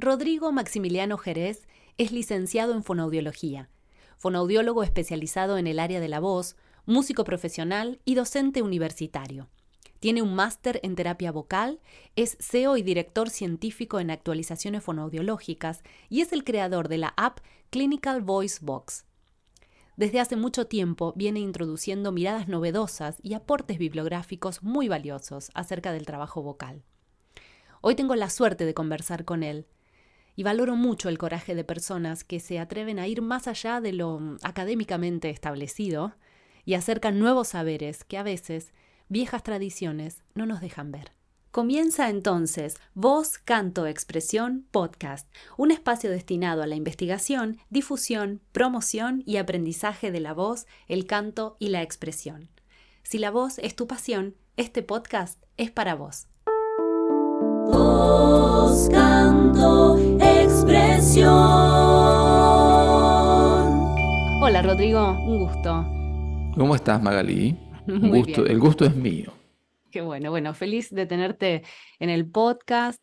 Rodrigo Maximiliano Jerez es licenciado en fonoaudiología, fonoaudiólogo especializado en el área de la voz, músico profesional y docente universitario. Tiene un máster en terapia vocal, es CEO y director científico en actualizaciones fonoaudiológicas y es el creador de la app Clinical Voice Box. Desde hace mucho tiempo viene introduciendo miradas novedosas y aportes bibliográficos muy valiosos acerca del trabajo vocal. Hoy tengo la suerte de conversar con él y valoro mucho el coraje de personas que se atreven a ir más allá de lo académicamente establecido y acercan nuevos saberes que a veces viejas tradiciones no nos dejan ver. Comienza entonces Voz, Canto, Expresión, Podcast, un espacio destinado a la investigación, difusión, promoción y aprendizaje de la voz, el canto y la expresión. Si la voz es tu pasión, este podcast es para vos. Voz, canto, expresión. Hola Rodrigo, un gusto. ¿Cómo estás, Magalí? Muy bien. El gusto es mío. Qué bueno, feliz de tenerte en el podcast.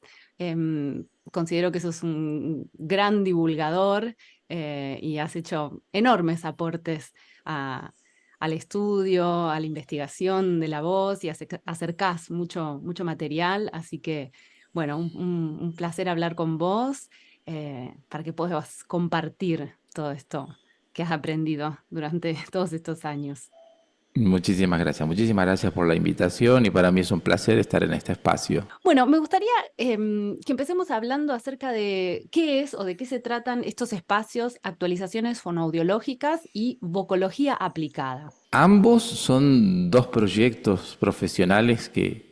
Considero que sos un gran divulgador y has hecho enormes aportes al estudio, a la investigación de la voz y acercás mucho material, así que bueno, un placer hablar con vos para que puedas compartir todo esto que has aprendido durante todos estos años. Muchísimas gracias por la invitación y para mí es un placer estar en este espacio. Bueno, me gustaría que empecemos hablando acerca de qué es o de qué se tratan estos espacios, actualizaciones fonoaudiológicas y vocología aplicada. Ambos son dos proyectos profesionales que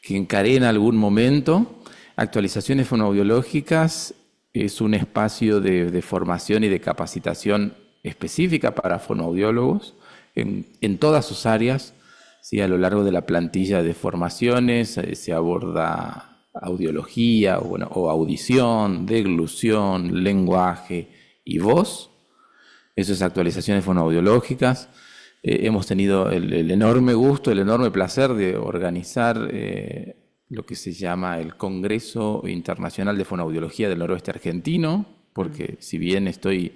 encaré en algún momento. Actualizaciones fonoaudiológicas es un espacio de formación y de capacitación específica para fonoaudiólogos en todas sus áreas. Sí, a lo largo de la plantilla de formaciones se aborda audiología o audición, deglución, lenguaje y voz. Eso es actualizaciones fonoaudiológicas. Hemos tenido el enorme gusto, el enorme placer de organizar lo que se llama el Congreso Internacional de Fonoaudiología del Noroeste Argentino, porque si bien estoy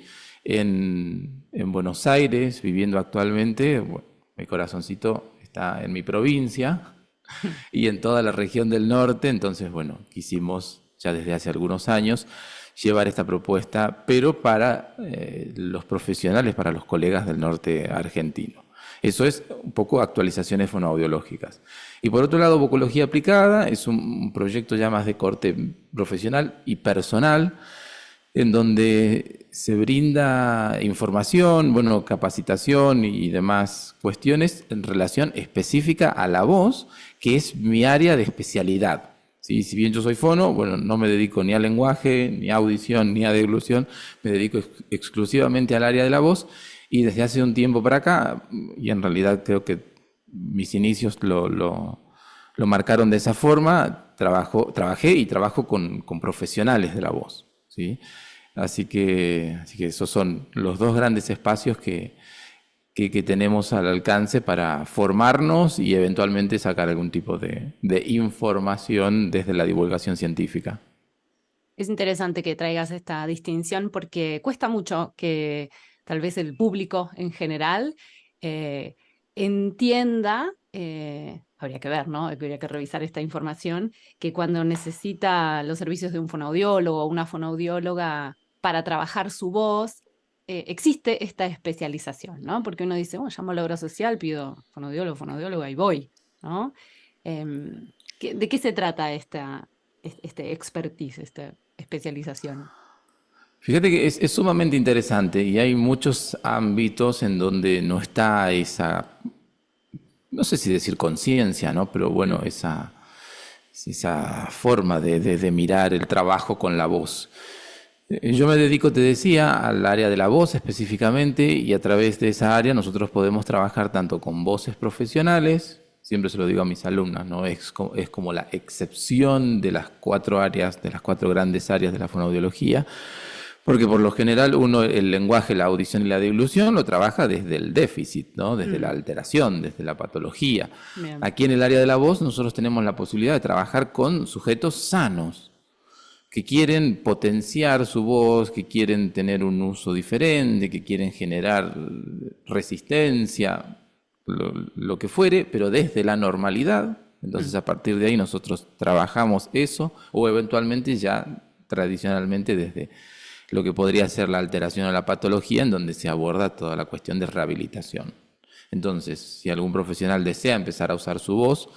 en Buenos Aires viviendo actualmente, bueno, mi corazoncito está en mi provincia y en toda la región del norte, entonces bueno, quisimos ya desde hace algunos años llevar esta propuesta, pero para los profesionales, para los colegas del norte argentino. Eso es un poco actualizaciones fonoaudiológicas. Y por otro lado, vocología aplicada es un proyecto ya más de corte profesional y personal, en donde se brinda información, bueno, capacitación y demás cuestiones en relación específica a la voz, que es mi área de especialidad. ¿Sí? Si bien yo soy fono, bueno, no me dedico ni a lenguaje, ni a audición, ni a deglución, me dedico exclusivamente al área de la voz y desde hace un tiempo para acá, y en realidad creo que mis inicios lo marcaron de esa forma, trabajé y trabajo con profesionales de la voz, ¿sí? Así que esos son los dos grandes espacios que tenemos al alcance para formarnos y eventualmente sacar algún tipo de información desde la divulgación científica. Es interesante que traigas esta distinción porque cuesta mucho que tal vez el público en general entienda, habría que ver, ¿no? Habría que revisar esta información, que cuando necesita los servicios de un fonoaudiólogo o una fonoaudióloga para trabajar su voz, existe esta especialización, ¿no? Porque uno dice, bueno, llamo a la obra social, pido fonoaudióloga y voy, ¿no? ¿De qué se trata este expertise, esta especialización? Fíjate que es sumamente interesante y hay muchos ámbitos en donde no está esa, no sé si decir conciencia, ¿no? Pero bueno, esa forma de mirar el trabajo con la voz. Yo me dedico, te decía, al área de la voz específicamente y a través de esa área nosotros podemos trabajar tanto con voces profesionales, siempre se lo digo a mis alumnas, ¿no? Es como la excepción de las cuatro áreas, de las cuatro grandes áreas de la fonoaudiología, porque por lo general uno el lenguaje, la audición y la deglución lo trabaja desde el déficit, ¿no? Desde la alteración, desde la patología. Bien. Aquí en el área de la voz nosotros tenemos la posibilidad de trabajar con sujetos sanos. que quieren potenciar su voz, que quieren tener un uso diferente, que quieren generar resistencia, lo que fuere, pero desde la normalidad. Entonces a partir de ahí nosotros trabajamos eso, o eventualmente ya tradicionalmente desde lo que podría ser la alteración o la patología, en donde se aborda toda la cuestión de rehabilitación. Entonces, si algún profesional desea empezar a usar su voz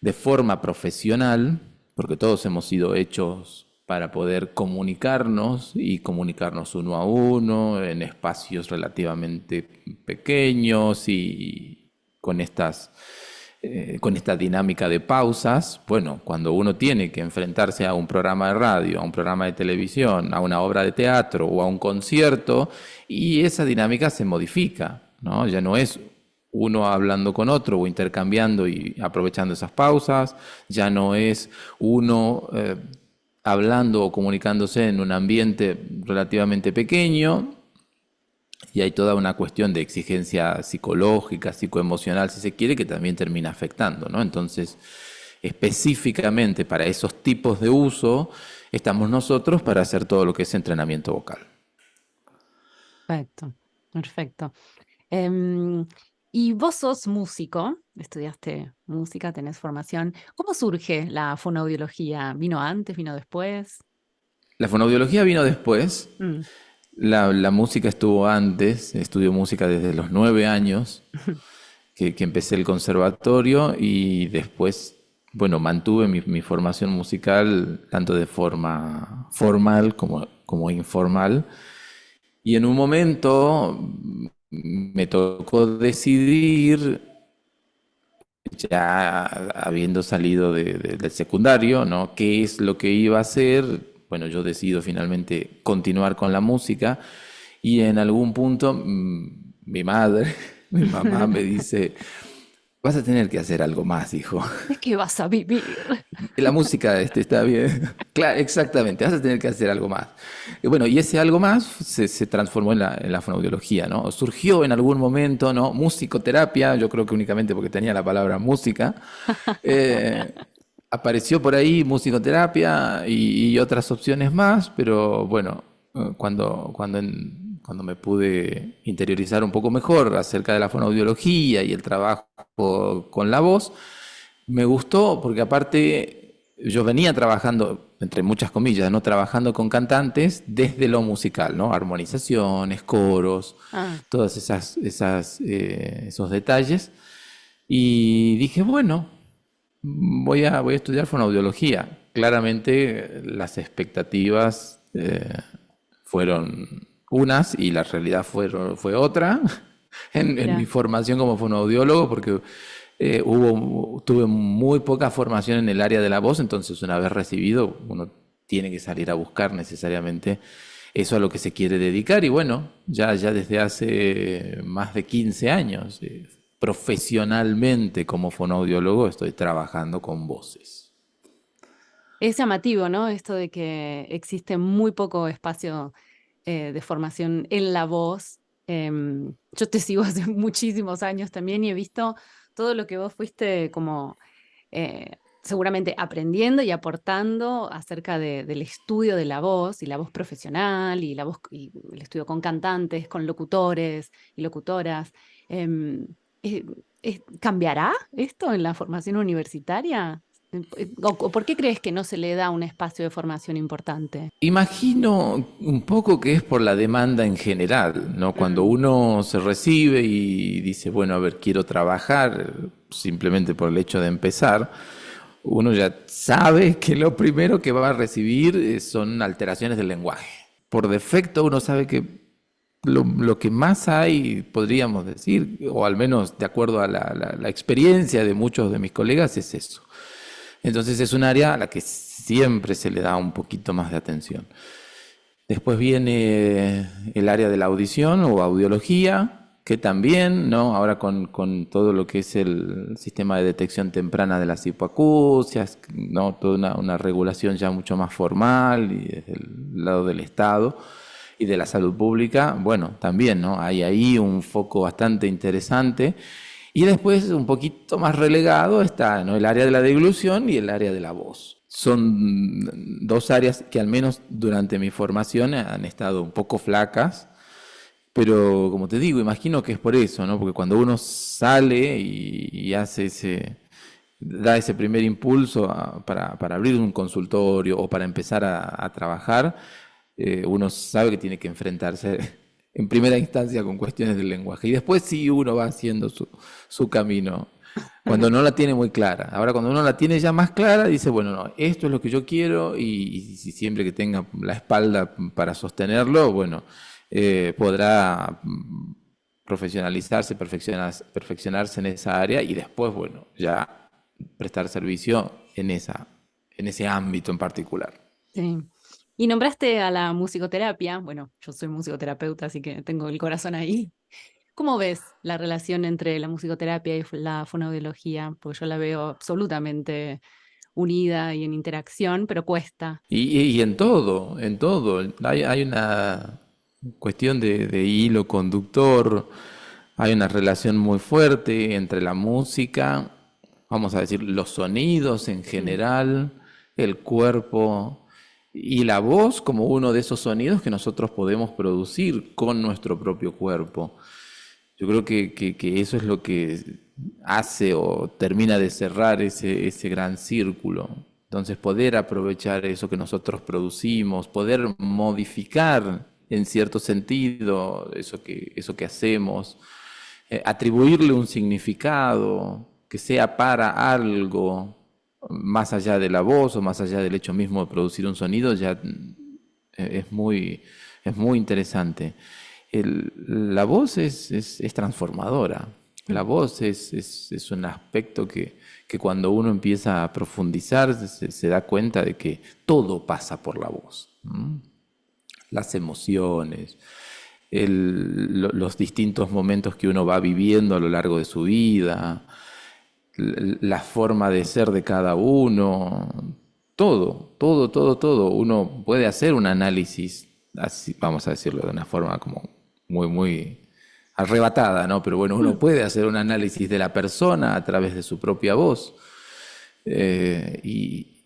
de forma profesional, porque todos hemos sido hechos para poder comunicarnos y comunicarnos uno a uno en espacios relativamente pequeños y con con esta dinámica de pausas. Bueno, cuando uno tiene que enfrentarse a un programa de radio, a un programa de televisión, a una obra de teatro o a un concierto, y esa dinámica se modifica, ¿no? Ya no es uno hablando con otro o intercambiando y aprovechando esas pausas, ya no es uno hablando o comunicándose en un ambiente relativamente pequeño, y hay toda una cuestión de exigencia psicológica, psicoemocional, si se quiere, que también termina afectando, ¿no? Entonces, específicamente para esos tipos de uso, estamos nosotros para hacer todo lo que es entrenamiento vocal. Perfecto, perfecto. Em, y vos sos músico, estudiaste música, tenés formación. ¿Cómo surge la fonoaudiología? ¿Vino antes, vino después? La fonoaudiología vino después, Mm. la música estuvo antes, estudio música desde los 9 años, que empecé el conservatorio, y después, bueno, mantuve mi formación musical tanto de forma formal como informal. Y en un momento me tocó decidir, ya habiendo salido del secundario, ¿no? ¿Qué es lo que iba a hacer? Bueno, yo decido finalmente continuar con la música, y en algún punto mi madre, mi mamá me dice, vas a tener que hacer algo más, hijo. ¿De qué vas a vivir? La música está bien. Claro, exactamente, vas a tener que hacer algo más. Y bueno, y ese algo más se transformó en la fonoaudiología, ¿no? Surgió en algún momento, ¿no? Musicoterapia, yo creo que únicamente porque tenía la palabra música. Eh, Apareció por ahí musicoterapia y otras opciones más, pero bueno, cuando me pude interiorizar un poco mejor acerca de la fonoaudiología y el trabajo con la voz, me gustó porque aparte yo venía trabajando, entre muchas comillas, ¿no? Trabajando con cantantes desde lo musical, ¿no? Armonizaciones, coros, Ah, todos esos detalles. Y dije, bueno, voy a estudiar fonoaudiología. Claramente las expectativas fueron unas y la realidad fue otra en mi mira. formación como fonoaudiólogo, porque tuve muy poca formación en el área de la voz. Entonces una vez recibido uno tiene que salir a buscar necesariamente eso a lo que se quiere dedicar, y bueno, ya desde hace más de 15 años profesionalmente como fonoaudiólogo estoy trabajando con voces. Es llamativo, ¿no? Esto de que existe muy poco espacio de formación en la voz. Yo te sigo hace muchísimos años también y he visto todo lo que vos fuiste como seguramente aprendiendo y aportando acerca del estudio de la voz y la voz profesional y la voz y el estudio con cantantes, con locutores y locutoras. Em, eh, ¿Cambiará esto en la formación universitaria? ¿O por qué crees que no se le da un espacio de formación importante? Imagino un poco que es por la demanda en general, ¿no? Cuando Mm, uno se recibe y dice, bueno, a ver, quiero trabajar, simplemente por el hecho de empezar, uno ya sabe que lo primero que va a recibir son alteraciones del lenguaje. Por defecto uno sabe que lo que más hay, podríamos decir, o al menos de acuerdo a la experiencia de muchos de mis colegas, es eso. Entonces es un área a la que siempre se le da un poquito más de atención. Después viene el área de la audición o audiología, que también, ¿no? Ahora con todo lo que es el sistema de detección temprana de las hipoacusias, ¿no? Toda una regulación ya mucho más formal y desde el lado del Estado y de la salud pública, bueno, también, ¿no? Hay ahí un foco bastante interesante. Y después, un poquito más relegado, está, ¿no? El área de la deglución y el área de la voz. son dos áreas que al menos durante mi formación han estado un poco flacas, pero como te digo, imagino que es por eso, ¿no? Porque cuando uno sale y hace da ese primer impulso para abrir un consultorio o para empezar a trabajar, uno sabe que tiene que enfrentarse en primera instancia con cuestiones del lenguaje. Y después sí uno va haciendo su camino. Cuando no la tiene muy clara. Ahora cuando uno la tiene ya más clara, dice, bueno, no, esto es lo que yo quiero y si siempre que tenga la espalda para sostenerlo, bueno, podrá profesionalizarse, perfeccionarse en esa área y después, bueno, ya prestar servicio en ese ámbito en particular. Sí. Y nombraste a la musicoterapia. Bueno, yo soy musicoterapeuta, así que tengo el corazón ahí. ¿Cómo ves la relación entre la musicoterapia y la fonoaudiología? Porque yo la veo absolutamente unida y en interacción, pero cuesta. Y en todo, en todo. Hay una cuestión de hilo conductor, hay una relación muy fuerte entre la música, vamos a decir, los sonidos en Mm, general, el cuerpo y la voz como uno de esos sonidos que nosotros podemos producir con nuestro propio cuerpo. Yo creo que eso es lo que hace o termina de cerrar ese gran círculo. Entonces, poder aprovechar eso que nosotros producimos, poder modificar en cierto sentido eso que hacemos, atribuirle un significado que sea para algo, más allá de la voz o más allá del hecho mismo de producir un sonido, ya es es muy interesante. La voz es transformadora. La mm, voz es un aspecto que cuando uno empieza a profundizar se da cuenta de que todo pasa por la voz. ¿M? Las emociones, los distintos momentos que uno va viviendo a lo largo de su vida, la forma de ser de cada uno, todo. Uno puede hacer un análisis, así, vamos a decirlo de una forma como muy arrebatada, ¿no? Pero bueno, uno mm. puede hacer un análisis de la persona a través de su propia voz. Eh, y,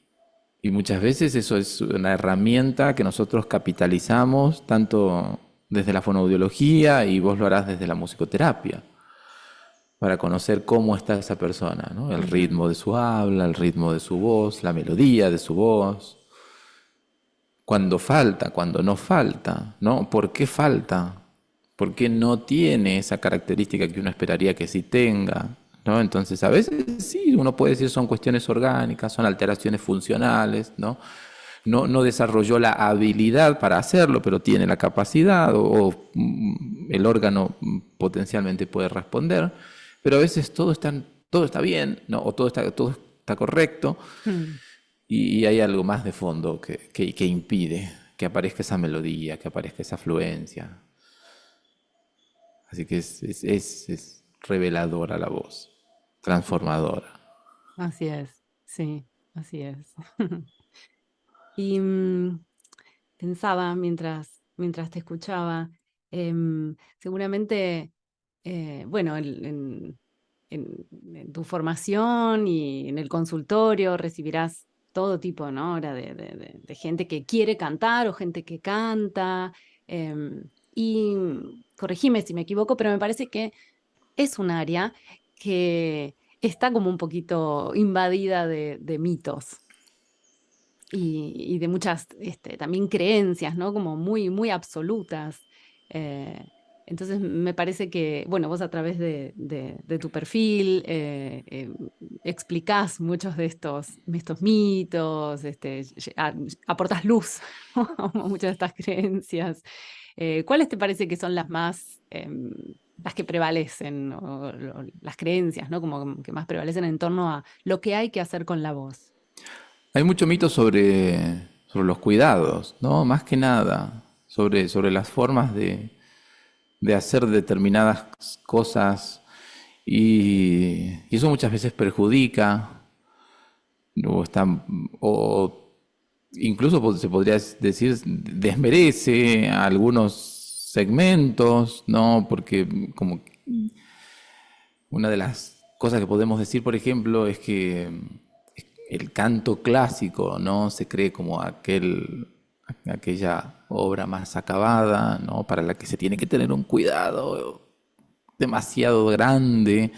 y muchas veces eso es una herramienta que nosotros capitalizamos tanto desde la fonoaudiología y vos lo harás desde la musicoterapia para conocer cómo está esa persona, ¿no? El Ujú. ritmo de su habla, el ritmo de su voz, la melodía de su voz, cuando falta, cuando no falta, ¿no? ¿Por qué falta? ¿Por qué no tiene esa característica que uno esperaría que sí tenga? ¿No? Entonces, a veces sí, uno puede decir son cuestiones orgánicas, son alteraciones funcionales, ¿no? No desarrolló la habilidad para hacerlo, pero tiene la capacidad el órgano potencialmente puede responder, pero a veces todo está bien, ¿no? O todo está correcto Mm. y hay algo más de fondo que impide que aparezca esa melodía, que aparezca esa fluencia. Así que es reveladora la voz, transformadora. Así es, sí, así es. Y pensaba mientras te escuchaba, seguramente, bueno, en tu formación y en el consultorio recibirás todo tipo, ¿no? Ahora de gente que quiere cantar o gente que canta. Y corregime si me equivoco, pero me parece que es un área que está como un poquito invadida de mitos y de muchas también creencias, ¿no? Como muy absolutas. Eh, entonces me parece que, bueno, vos a través de tu perfil explicás muchos de estos mitos, aportás luz a muchas de estas creencias. ¿Cuáles te parece que son las más, las que prevalecen, o las creencias, ¿no? Como que más prevalecen en torno a lo que hay que hacer con la voz? Hay mucho mito sobre los cuidados, ¿no? Más que nada, sobre las formas de hacer determinadas cosas y eso muchas veces perjudica o, está, o incluso se podría decir desmerece a algunos segmentos, ¿no? Porque como una de las cosas que podemos decir, por ejemplo, es que el canto clásico, ¿no? Se cree como aquella obra más acabada, ¿no? Para la que se tiene que tener un cuidado demasiado grande.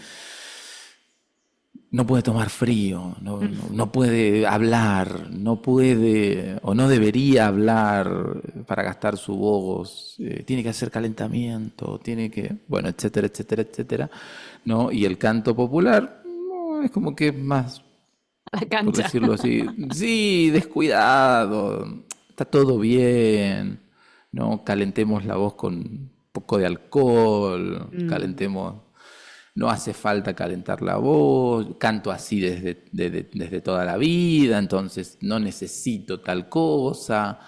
No puede tomar frío, no puede hablar, no puede o no debería hablar para gastar su voz, tiene que hacer calentamiento, tiene que, bueno, etcétera, etcétera, etcétera, ¿no? Y el canto popular no, es como que es más, A la por cancha. decirlo así, sí, descuidado, está todo bien, ¿no? Calentemos la voz con un poco de alcohol, Mm, calentemos, no hace falta calentar la voz, canto así desde toda la vida, entonces no necesito tal cosa.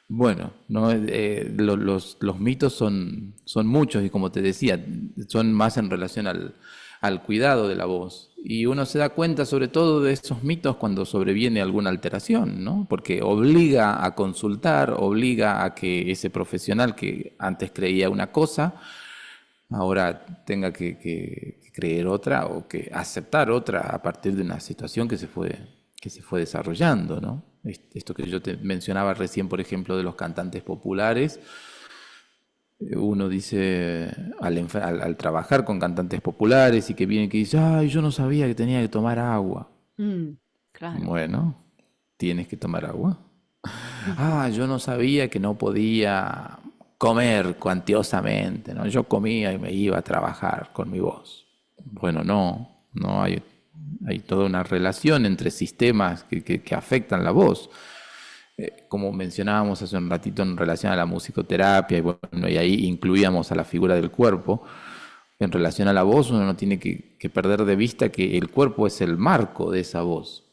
Bueno, ¿no? Los mitos son muchos y como te decía, son más en relación al cuidado de la voz. Y uno se da cuenta sobre todo de esos mitos cuando sobreviene alguna alteración, ¿no? Porque obliga a consultar, obliga a que ese profesional que antes creía una cosa, ahora tenga que creer otra o que aceptar otra a partir de una situación que se fue desarrollando, ¿no? Esto que yo te mencionaba recién, por ejemplo, de los cantantes populares, uno dice, al trabajar con cantantes populares y que viene que dice, ay, yo no sabía que tenía que tomar agua. mm, claro. Bueno, tienes que tomar agua. Ujú. Ah, yo no sabía que no podía comer cuantiosamente, ¿no? Yo comía y me iba a trabajar con mi voz. Bueno, no hay toda una relación entre sistemas que afectan la voz. Como mencionábamos hace un ratito en relación a la musicoterapia, y bueno, y ahí incluíamos a la figura del cuerpo. En relación a la voz, uno no tiene que perder de vista que el cuerpo es el marco de esa voz.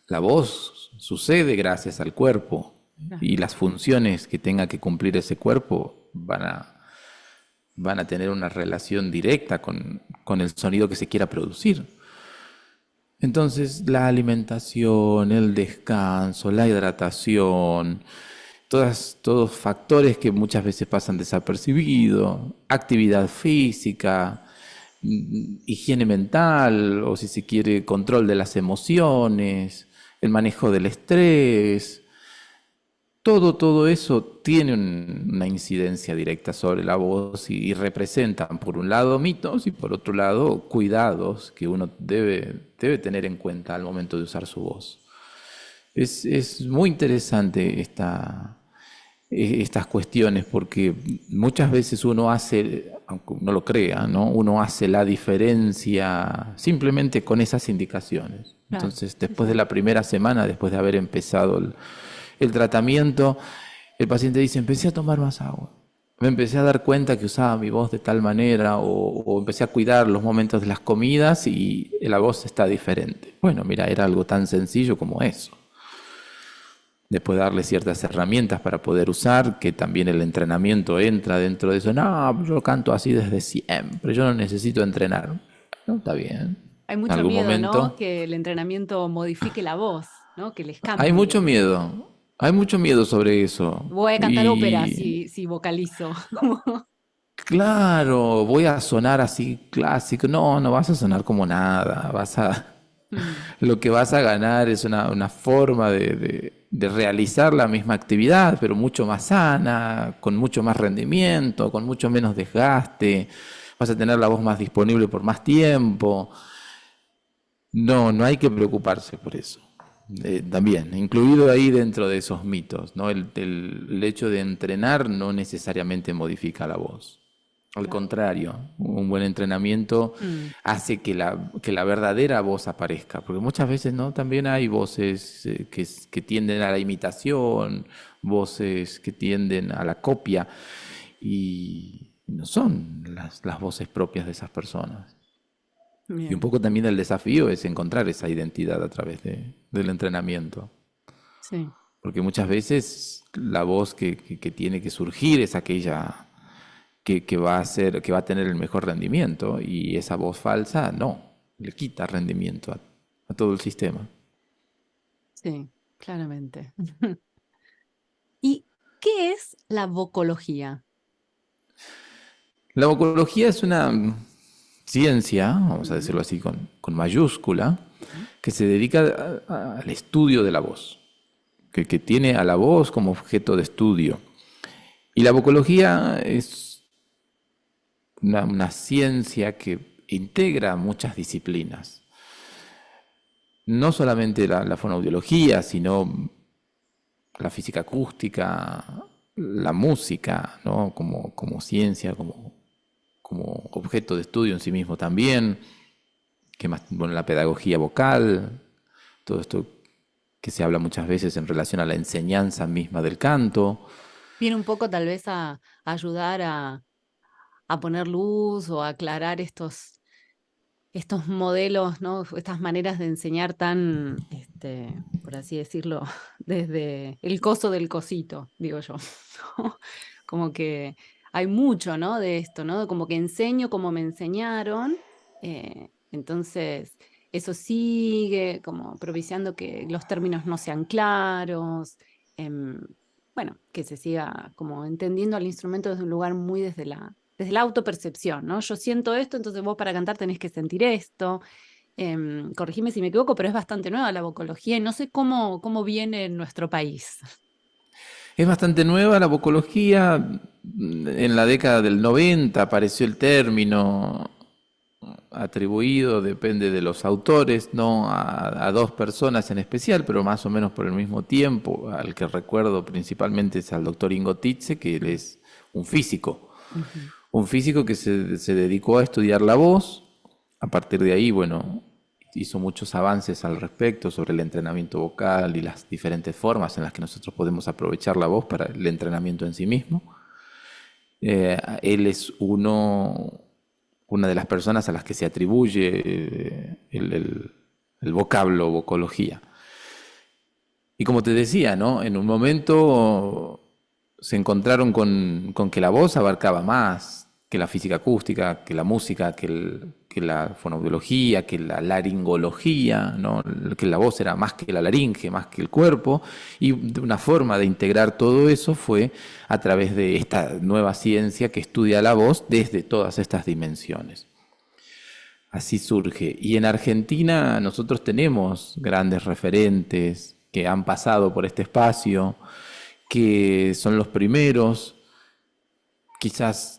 La voz sucede gracias al cuerpo Claro. y las funciones que tenga que cumplir ese cuerpo van a tener una relación directa con el sonido que se quiera producir. Entonces, la alimentación, el descanso, la hidratación, todos factores que muchas veces pasan desapercibidos, actividad física, higiene mental, o si se quiere, control de las emociones, el manejo del estrés, todo eso tiene una incidencia directa sobre la voz y representan, por un lado, mitos y por otro lado, cuidados que uno debe tener en cuenta al momento de usar su voz. Es muy interesante estas cuestiones porque muchas veces uno hace, aunque no lo crea, ¿no? Uno hace la diferencia simplemente con esas indicaciones. Claro. Entonces, Sí, después de sí. la primera semana, después de haber empezado el tratamiento, el paciente dice, empecé a tomar más agua. Me empecé a dar cuenta que usaba mi voz de tal manera o empecé a cuidar los momentos de las comidas y la voz está diferente. Bueno, mira, era algo tan sencillo como eso. Después darle ciertas herramientas para poder usar, que también el entrenamiento entra dentro de eso. No, yo canto así desde siempre, yo no necesito entrenar. No, está bien. Hay En mucho algún miedo, ¿no? momento Que el entrenamiento modifique la voz, ¿no? Que les hay mucho cambie. miedo, hay mucho miedo sobre eso. Voy a cantar ópera Y si vocalizo. Como, claro, voy a sonar así clásico. No, no vas a sonar como nada. mm, Lo que vas a ganar es una forma de realizar la misma actividad, pero mucho más sana, con mucho más rendimiento, con mucho menos desgaste. Vas a tener la voz más disponible por más tiempo. No hay que preocuparse por eso. También, incluido ahí dentro de esos mitos, ¿no? El hecho de entrenar no necesariamente modifica la voz. Al claro. contrario, un buen entrenamiento Mm, hace que la verdadera voz aparezca, porque muchas veces, ¿no? También hay voces que tienden a la imitación, voces que tienden a la copia, y no son las voces propias de esas personas. Y un bien. poco también el desafío es encontrar esa identidad a través del entrenamiento. Sí. Porque muchas veces la voz que tiene que surgir es aquella que va a tener el mejor rendimiento, y esa voz falsa no, le quita rendimiento a todo el sistema. Sí, claramente. ¿Y qué es la vocología? La vocología es una ciencia, vamos a Mm, decirlo así con mayúscula, Ujú. que se dedica al estudio de la voz, que tiene a la voz como objeto de estudio. Y la vocología es una ciencia que integra muchas disciplinas. No solamente la fonoaudiología, sino la física acústica, la música, ¿no? Como ciencia, como objeto de estudio en sí mismo también, que más, bueno, la pedagogía vocal, todo esto que se habla muchas veces en relación a la enseñanza misma del canto. Viene un poco tal vez a ayudar a poner luz o a aclarar estos modelos, ¿no? Estas maneras de enseñar tan, por así decirlo, desde el coso del cosito, digo yo. ¿No? Como que hay mucho, ¿no? De esto, ¿no? Como que enseño como me enseñaron. Entonces, eso sigue como propiciando que los términos no sean claros. em, bueno, que se siga como entendiendo al instrumento desde un lugar muy desde la autopercepción, ¿no? Yo siento esto, entonces vos para cantar tenés que sentir esto. Corregime si me equivoco, pero es bastante nueva la vocología y no sé cómo viene en nuestro país. Es bastante nueva la vocología. En la década del 90 apareció el término atribuido, depende de los autores, no a dos personas en especial, pero más o menos por el mismo tiempo. Al que recuerdo principalmente es al doctor Ingo Titze, que él es un físico. Ujú. Un físico que se dedicó a estudiar la voz. A partir de ahí, bueno, hizo muchos avances al respecto sobre el entrenamiento vocal y las diferentes formas en las que nosotros podemos aprovechar la voz para el entrenamiento en sí mismo. Él es una de las personas a las que se atribuye el vocablo vocología. Y como te decía, ¿no? En un momento se encontraron con que la voz abarcaba más que la física acústica, que la música, que la fonoaudiología, que la laringología, ¿no? Que la voz era más que la laringe, más que el cuerpo. Y una forma de integrar todo eso fue a través de esta nueva ciencia que estudia la voz desde todas estas dimensiones. Así surge. Y en Argentina nosotros tenemos grandes referentes que han pasado por este espacio, que son los primeros, quizás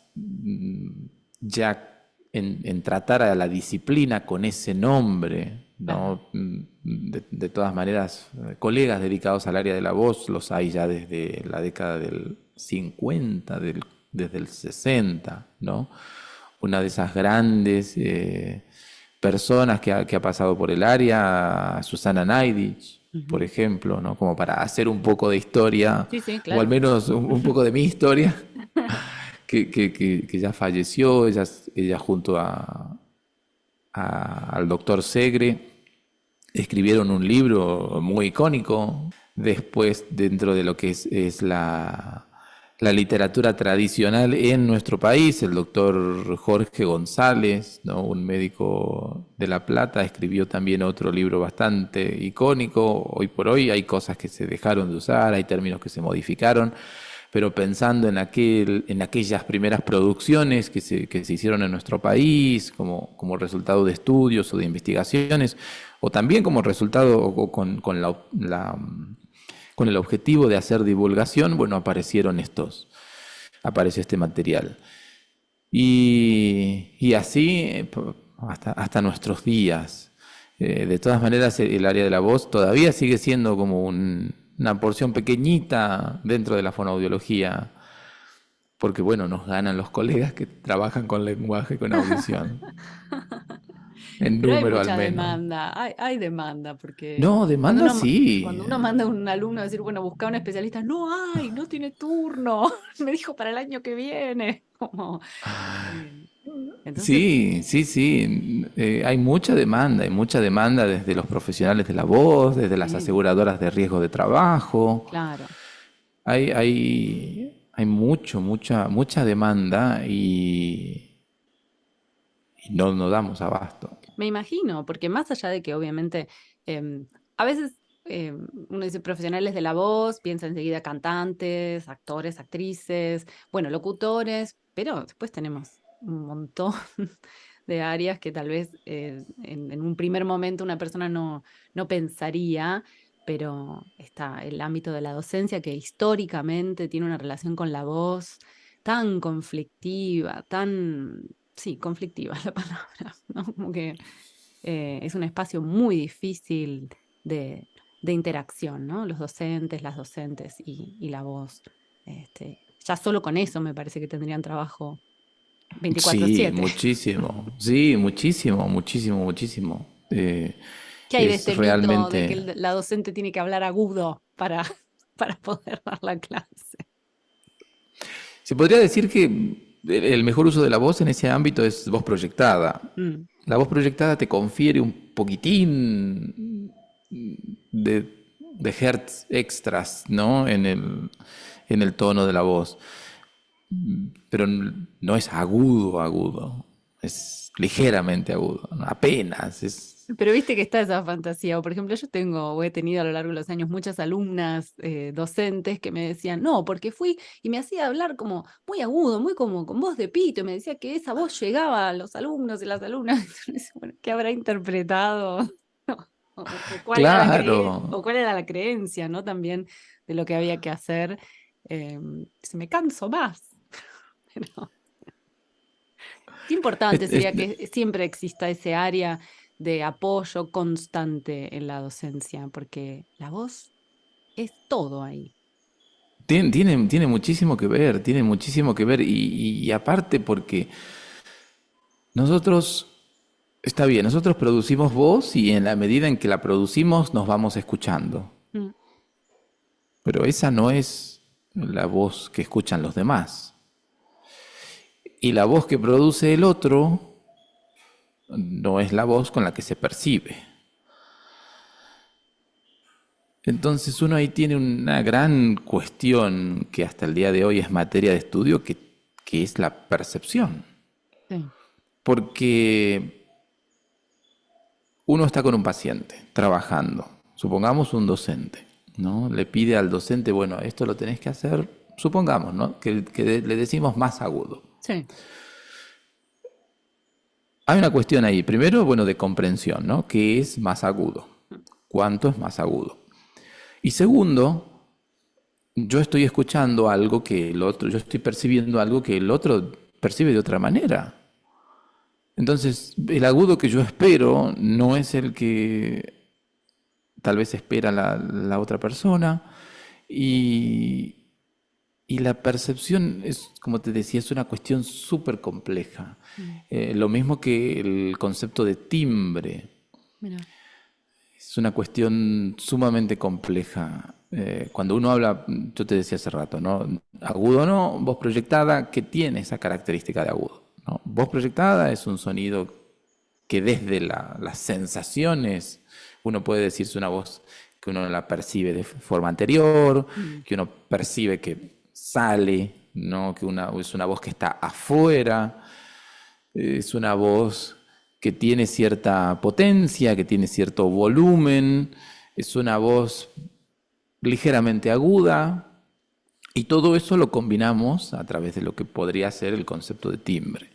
ya en tratar a la disciplina con ese nombre, Claro. ¿no? De todas maneras, colegas dedicados al área de la voz los hay ya desde la década del 50, desde el 60, ¿no? Una de esas grandes personas que ha pasado por el área, Susana Naidich, por Ujú. ejemplo, ¿no? Como para hacer un poco de historia, Sí, sí, o al claro. menos un poco de mi historia, que ya falleció, ella junto al doctor Segre escribieron un libro muy icónico. Después, dentro de lo que es la literatura tradicional en nuestro país, el doctor Jorge González, ¿no? Un médico de La Plata, escribió también otro libro bastante icónico. Hoy por hoy hay cosas que se dejaron de usar, hay términos que se modificaron, pero pensando en aquellas primeras producciones que se hicieron en nuestro país como resultado de estudios o de investigaciones, o también como resultado o con el objetivo de hacer divulgación, bueno, apareció este material. Y así hasta nuestros días. De todas maneras, el área de la voz todavía sigue siendo como una porción pequeñita dentro de la fonoaudiología, porque bueno, nos ganan los colegas que trabajan con lenguaje, con audición, en Pero hay número al mucha menos. demanda, hay demanda, porque No, cuando demanda uno, sí. cuando uno manda a un alumno a decir, bueno, busca un especialista, no tiene turno, me dijo para el año que viene. Como, eh, entonces, Sí, sí, sí. Hay mucha demanda desde los profesionales de la voz, desde las sí, aseguradoras de riesgo de trabajo. claro. Hay mucha demanda y no damos abasto. Me imagino, porque más allá de que obviamente a veces uno dice profesionales de la voz, piensa enseguida cantantes, actores, actrices, bueno, locutores, pero después tenemos un montón de áreas que tal vez en un primer momento una persona no pensaría, pero está el ámbito de la docencia que históricamente tiene una relación con la voz tan conflictiva, sí, conflictiva es la palabra, ¿no? Como que es un espacio muy difícil de, de interacción, ¿no? Los docentes, las docentes y la voz. Ya solo con eso me parece que tendrían trabajo Sí, 24/7. muchísimo. Sí, muchísimo, muchísimo, muchísimo. ¿Qué hay de Es este mito de que realmente... la docente tiene que hablar agudo para, para poder dar la clase? Se podría decir que el mejor uso de la voz en ese ámbito es voz proyectada. Mm, La voz proyectada te confiere un poquitín de hertz extras, ¿no? En el tono de la voz. Pero no es agudo, agudo. Es ligeramente agudo, ¿no? Apenas. Pero viste que está esa fantasía. O por ejemplo, yo tengo o he tenido a lo largo de los años muchas alumnas docentes que me decían, no, porque fui y me hacía hablar como muy agudo, muy como con voz de pito, y me decía que esa voz llegaba a los alumnos y las alumnas. Entonces, bueno, ¿qué habrá interpretado? O cuál era Claro. o cuál era la creencia, ¿no? También de lo que había que hacer. Se me canso más. Pero qué importante Es- sería es- que siempre exista ese área de apoyo constante en la docencia, porque la voz es todo ahí. tiene muchísimo que ver, tiene muchísimo que ver. Y aparte porque nosotros, está bien, nosotros producimos voz y en la medida en que la producimos nos vamos escuchando. Mm, Pero esa no es la voz que escuchan los demás. Y la voz que produce el otro no es la voz con la que se percibe. Entonces uno ahí tiene una gran cuestión que hasta el día de hoy es materia de estudio, que es la percepción. sí. Porque uno está con un paciente trabajando, supongamos un docente, ¿no? Le pide al docente, bueno, esto lo tenés que hacer, supongamos, ¿no? Que le decimos más agudo. Sí. Hay una cuestión ahí, primero, bueno, de comprensión, ¿no? ¿Qué es más agudo? Mm, ¿Cuánto es más agudo? Y segundo, yo estoy escuchando algo que el otro, yo estoy percibiendo algo que el otro percibe de otra manera. Entonces, el agudo que yo espero no es el que tal vez espera la otra persona. Y, y la percepción es, como te decía, es una cuestión súper compleja. mm, Lo mismo que el concepto de timbre. mira. Es una cuestión sumamente compleja. Cuando uno habla, yo te decía hace rato, ¿no? Agudo o no, voz proyectada, que tiene esa característica de agudo, ¿no? Voz proyectada es un sonido que desde las sensaciones uno puede decirse una voz que uno la percibe de forma anterior, Mm, que uno percibe que sale, ¿no? Que es una voz que está afuera, es una voz que tiene cierta potencia, que tiene cierto volumen, es una voz ligeramente aguda, y todo eso lo combinamos a través de lo que podría ser el concepto de timbre.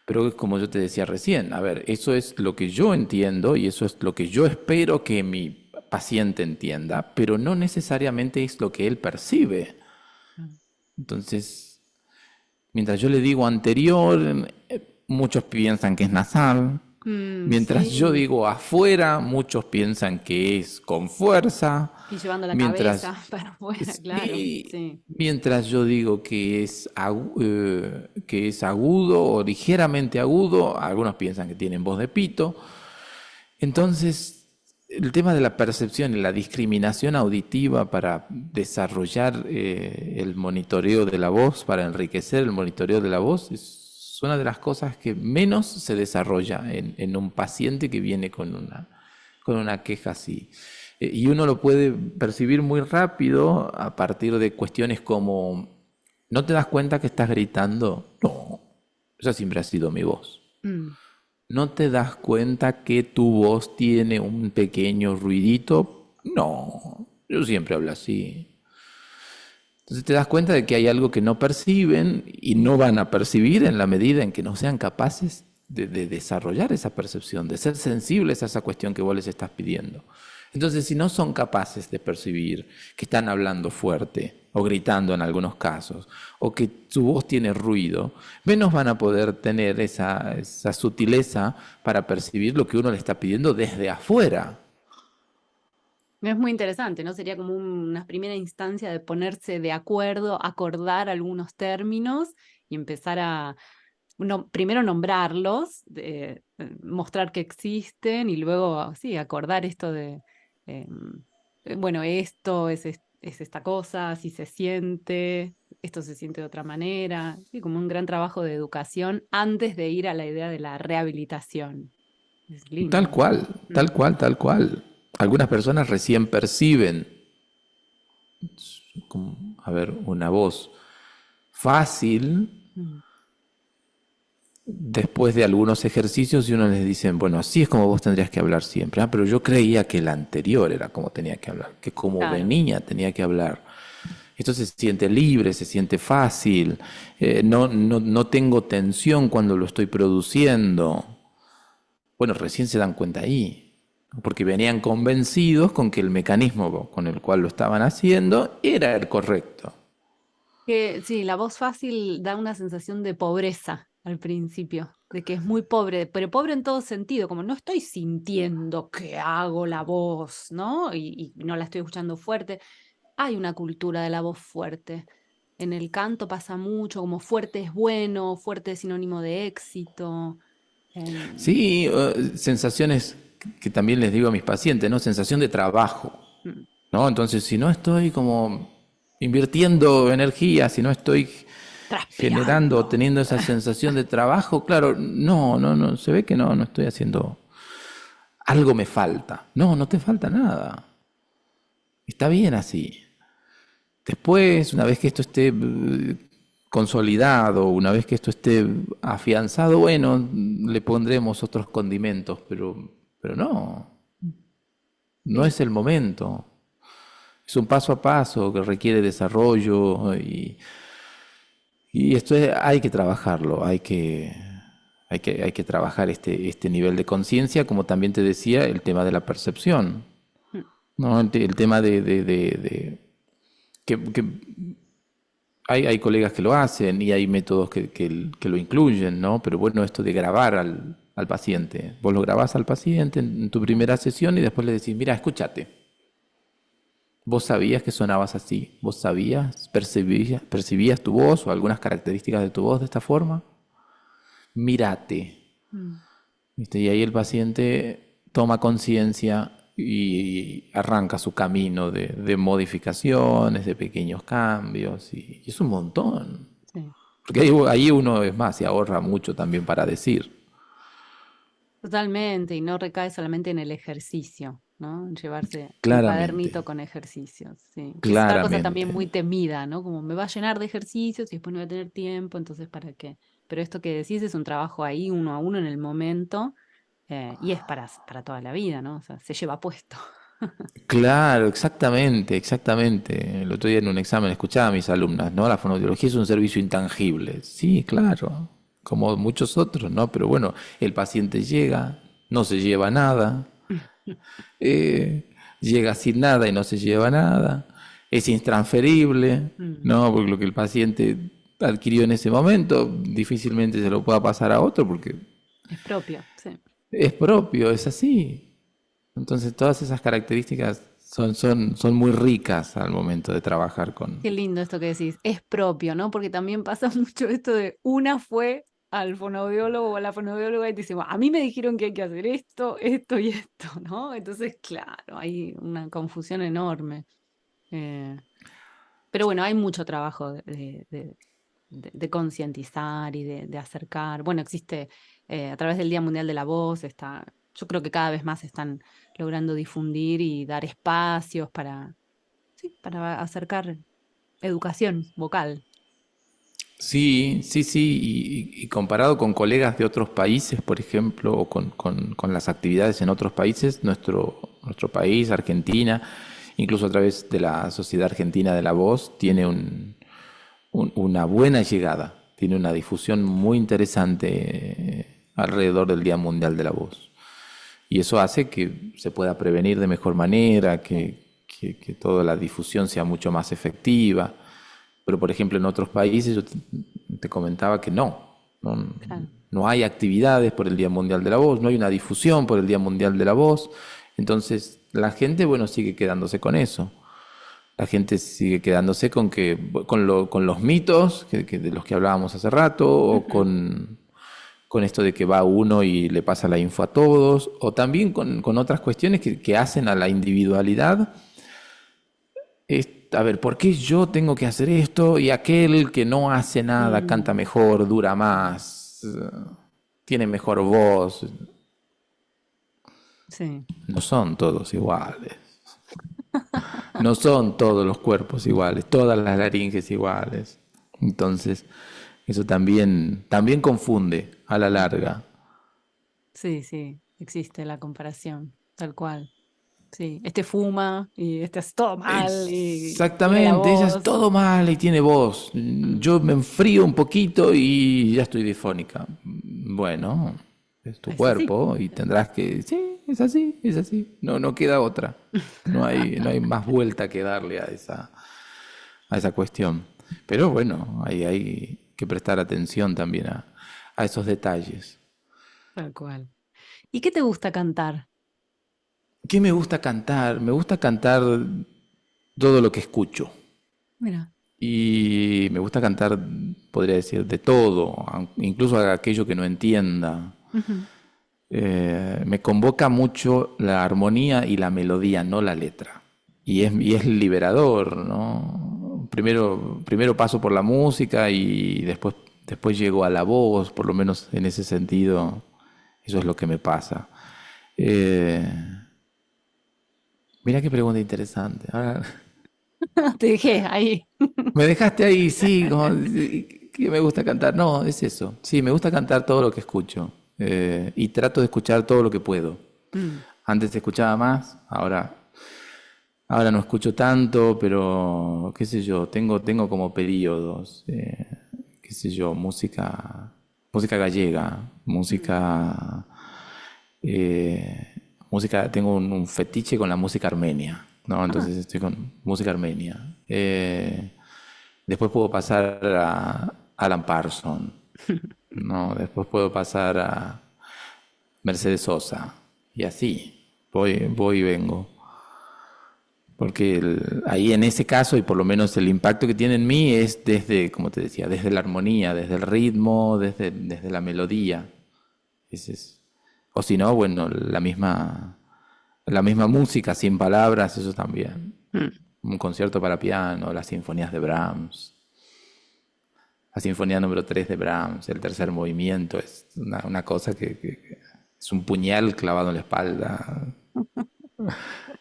Pero como yo te decía recién, a ver, eso es lo que yo entiendo y eso es lo que yo espero que mi paciente entienda, pero no necesariamente es lo que él percibe. mm. Entonces, mientras yo le digo anterior, muchos piensan que es nasal. Mientras yo Sí. digo afuera, muchos piensan que es con fuerza. Y llevando la Mientras, cabeza para afuera, claro. sí, Sí. mientras yo digo que es agudo o ligeramente agudo, algunos piensan que tienen voz de pito. Entonces, el tema de la percepción y la discriminación auditiva para desarrollar el monitoreo de la voz, para enriquecer el monitoreo de la voz, es una de las cosas que menos se desarrolla en un paciente que viene con una queja así. Y uno lo puede percibir muy rápido a partir de cuestiones como, ¿no te das cuenta que estás gritando? No, esa siempre ha sido mi voz. Mm, ¿No te das cuenta que tu voz tiene un pequeño ruidito? No, yo siempre hablo así. Entonces te das cuenta de que hay algo que no perciben y no van a percibir en la medida en que no sean capaces de desarrollar esa percepción, de ser sensibles a esa cuestión que vos les estás pidiendo. Entonces, si no son capaces de percibir que están hablando fuerte o gritando en algunos casos, o que su voz tiene ruido, menos van a poder tener esa sutileza para percibir lo que uno le está pidiendo desde afuera. Es muy interesante, ¿no? Sería como una primera instancia de ponerse de acuerdo, acordar algunos términos y empezar a, primero nombrarlos, mostrar que existen y luego, sí, acordar esto de, bueno, esto es esta cosa, así se siente, esto se siente de otra manera, sí, como un gran trabajo de educación antes de ir a la idea de la rehabilitación. Es Tal lindo. cual, Mm. tal cual, tal cual. Algunas personas recién perciben, a ver, una voz fácil Mm. después de algunos ejercicios y uno les dice, bueno, así es como vos tendrías que hablar siempre. Ah, pero yo creía que el anterior era como tenía que hablar, que como de Claro. niña tenía que hablar. Esto se siente libre, se siente fácil, no tengo tensión cuando lo estoy produciendo. Bueno, recién se dan cuenta ahí, porque venían convencidos con que el mecanismo con el cual lo estaban haciendo era el correcto. Que sí, la voz fácil da una sensación de pobreza al principio, de que es muy pobre, pero pobre en todo sentido, como no estoy sintiendo que hago la voz, ¿no? Y no la estoy escuchando fuerte. Hay una cultura de la voz fuerte. En el canto pasa mucho, como fuerte es bueno, fuerte es sinónimo de éxito. em, Sí, sensaciones que también les digo a mis pacientes, ¿no? Sensación de trabajo, mm, ¿no? Entonces, si no estoy como invirtiendo energía, si no estoy generando o transpirando. teniendo esa sensación de trabajo, claro, no, se ve que no estoy haciendo, algo me falta. No, no te falta nada. Está bien así. Después, una vez que esto esté consolidado, una vez que esto esté afianzado, bueno, le pondremos otros condimentos, pero no Sí, es el momento. Es un paso a paso que requiere desarrollo y hay que trabajarlo, hay que trabajar este nivel de conciencia, como también te decía, el tema de la percepción, mm, ¿no? El tema de que hay colegas que lo hacen y hay métodos que lo incluyen, ¿no? Pero bueno, esto de grabar al paciente. Vos lo grabás al paciente en tu primera sesión y después le decís, mira, escúchate. Vos sabías que sonabas así, vos sabías, percibías tu voz o algunas características de tu voz de esta forma. Mírate. mm. ¿Viste? Y ahí el paciente toma conciencia y arranca su camino de modificaciones, de pequeños cambios, y es un montón. Sí. Porque ahí uno, es más, se ahorra mucho también para decir. Totalmente, y no recae solamente en el ejercicio, ¿no? En llevarse un Claramente, cuadernito con ejercicios, sí. Que es otra cosa también claramente. muy temida, ¿no? Como me va a llenar de ejercicios y después no voy a tener tiempo, entonces ¿para qué? Pero esto que decís es un trabajo ahí uno a uno en el momento, y es para toda la vida, ¿no? O sea, se lleva puesto. Claro, exactamente, exactamente. El otro día en un examen escuchaba a mis alumnas, ¿no? La fonoaudiología es un servicio intangible. Sí, claro, como muchos otros, ¿no? Pero bueno, el paciente llega, no se lleva nada, eh, llega sin nada y no se lleva nada, es intransferible, Mm, ¿no? Porque lo que el paciente adquirió en ese momento difícilmente se lo pueda pasar a otro porque es propio, sí. es propio, es así. Entonces todas esas características son muy ricas al momento de trabajar con... Qué lindo esto que decís, es propio, ¿no? Porque también pasa mucho esto de una fue al fonoaudiólogo o a la fonoaudióloga y te dice, "Bueno, a mí me dijeron que hay que hacer esto, esto y esto, ¿no?" Entonces, claro, hay una confusión enorme. Eh, pero bueno, hay mucho trabajo de concientizar y de acercar. Bueno, existe a través del Día Mundial de la Voz, está, yo creo que cada vez más están logrando difundir y dar espacios para, sí, para acercar educación vocal. Sí, sí, sí, y comparado con colegas de otros países, por ejemplo, o con las actividades en otros países, nuestro país, Argentina, incluso a través de la Sociedad Argentina de la Voz, tiene una buena llegada, tiene una difusión muy interesante alrededor del Día Mundial de la Voz. Y eso hace que se pueda prevenir de mejor manera, que toda la difusión sea mucho más efectiva. Pero, por ejemplo, en otros países yo te comentaba que no, Claro. no hay actividades por el Día Mundial de la Voz, no hay una difusión por el Día Mundial de la Voz. Entonces, la gente, bueno, sigue quedándose con eso. La gente sigue quedándose con los mitos de los que hablábamos hace rato, o Ujú. con esto de que va uno y le pasa la info a todos, o también con otras cuestiones que hacen a la individualidad. A ver, ¿por qué yo tengo que hacer esto y aquel que no hace nada canta Mm, mejor, dura más, tiene mejor voz? sí, No son todos iguales. No son todos los cuerpos iguales, todas las laringes iguales. Entonces, eso también confunde a la larga. sí, sí, existe la comparación, tal cual. Sí, este fuma y este hace todo mal y tiene la Exactamente, ella es voz. todo mal y tiene voz. Mm, Yo me enfrío un poquito y ya estoy difónica. Bueno, es tu es así. cuerpo y tendrás que... Sí, es así, es así. No, no queda otra. No hay más vuelta que darle a esa cuestión. Pero bueno, hay que prestar atención también a esos detalles. Tal cual. ¿Y qué te gusta cantar? ¿Qué me gusta cantar? Me gusta cantar todo lo que escucho. Mira. Y me gusta cantar, podría decir, de todo, incluso aquello que no entienda. Ujú. Me convoca mucho la armonía y la melodía, no la letra. Y es liberador, ¿no? Primero paso por la música y después llego a la voz, por lo menos en ese sentido, eso es lo que me pasa. Eh, Mira qué pregunta interesante. Ahora, Te dejé ahí. me dejaste ahí, sí, como, sí, que me gusta cantar. No, es eso. Sí, me gusta cantar todo lo que escucho. Y trato de escuchar todo lo que puedo. Mm, Antes escuchaba más, ahora no escucho tanto, pero qué sé yo, tengo como periodos. Qué sé yo, música gallega, mm. tengo un fetiche con la música armenia, ¿no? Ah, Entonces estoy con música armenia. Después puedo pasar a Alan Parsons, ¿no? Después puedo pasar a Mercedes Sosa, y así, voy y vengo. Porque ahí en ese caso, y por lo menos el impacto que tiene en mí es desde, como te decía, desde la armonía, desde el ritmo, desde la melodía. Ese es, o si no, bueno, la misma música sin palabras, eso también. mm. Un concierto para piano, las sinfonías de Brahms, la sinfonía número 3 de Brahms, el tercer movimiento, es una cosa que es un puñal clavado en la espalda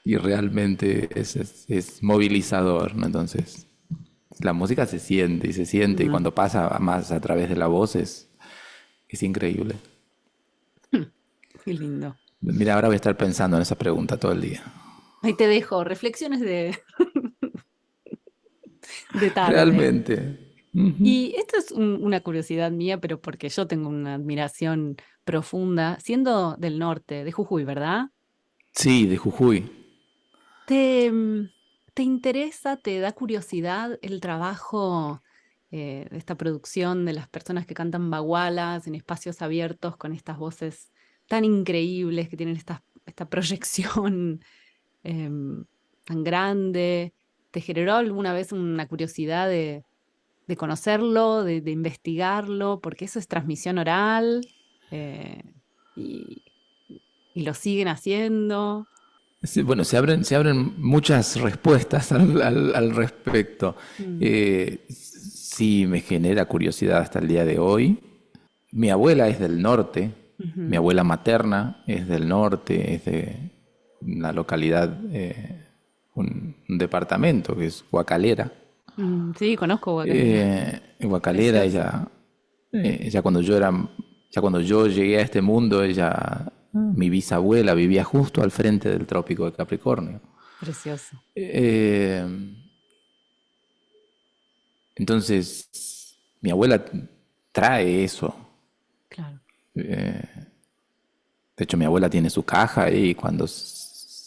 y realmente es movilizador, ¿no? Entonces, la música se siente y se siente y Mm. cuando pasa más a través de la voz es increíble. Qué lindo. Mira, ahora voy a estar pensando en esa pregunta todo el día. Ahí te dejo, reflexiones de tarde. Realmente. Ujú. Y esto es una curiosidad mía, pero porque yo tengo una admiración profunda, siendo del norte, de Jujuy, ¿verdad? Sí, de Jujuy. ¿Te, te interesa, te da curiosidad el trabajo de esta producción de las personas que cantan bagualas en espacios abiertos con estas voces tan increíbles que tienen esta proyección tan grande? ¿Te generó alguna vez una curiosidad de conocerlo, de investigarlo? Porque eso es transmisión oral eh, y, y lo siguen haciendo. Sí, bueno, se abren muchas respuestas al respecto. Mm, Sí, me genera curiosidad hasta el día de hoy. Mi abuela es del norte, mi ujú. abuela materna es del norte, es de una localidad, un departamento que es Guacalera. Sí, conozco Guacalera. En Guacalera, Precioso. ella cuando yo llegué a este mundo, mi bisabuela vivía justo al frente del trópico de Capricornio. Precioso. Eh, entonces, mi abuela trae eso, Claro. De hecho, mi abuela tiene su caja y cuando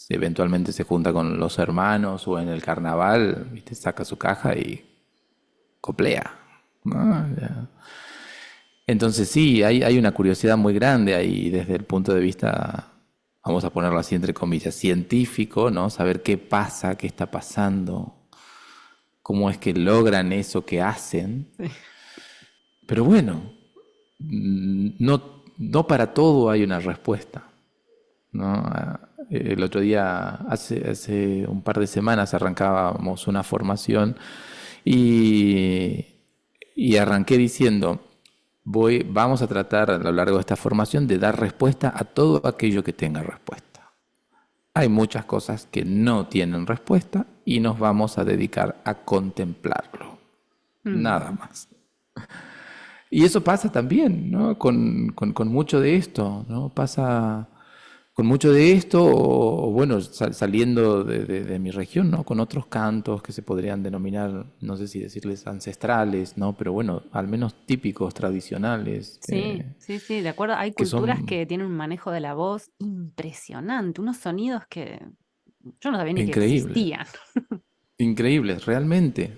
eventualmente se junta con los hermanos o en el carnaval, ¿viste? Saca su caja y coplea, ¿no? Ya. Entonces sí, hay una curiosidad muy grande ahí desde el punto de vista, vamos a ponerlo así entre comillas, científico, ¿no? Saber qué pasa, qué está pasando, cómo es que logran eso que hacen. Sí. Pero bueno, no para todo hay una respuesta, ¿no? El otro día, hace un par de semanas, arrancábamos una formación y, y arranqué diciendo, vamos a tratar a lo largo de esta formación de dar respuesta a todo aquello que tenga respuesta. Hay muchas cosas que no tienen respuesta y nos vamos a dedicar a contemplarlo, Mm. nada más. Y eso pasa también, ¿no? Con mucho de esto, ¿no? Pasa con mucho de esto, o bueno, saliendo de mi región, ¿no? Con otros cantos que se podrían denominar, no sé si decirles ancestrales, ¿no? Pero bueno, al menos típicos, tradicionales, Sí, sí, sí, de acuerdo. Hay que culturas son que tienen un manejo de la voz impresionante, unos sonidos que yo no sabía ni que increíbles, existían. increíbles, realmente.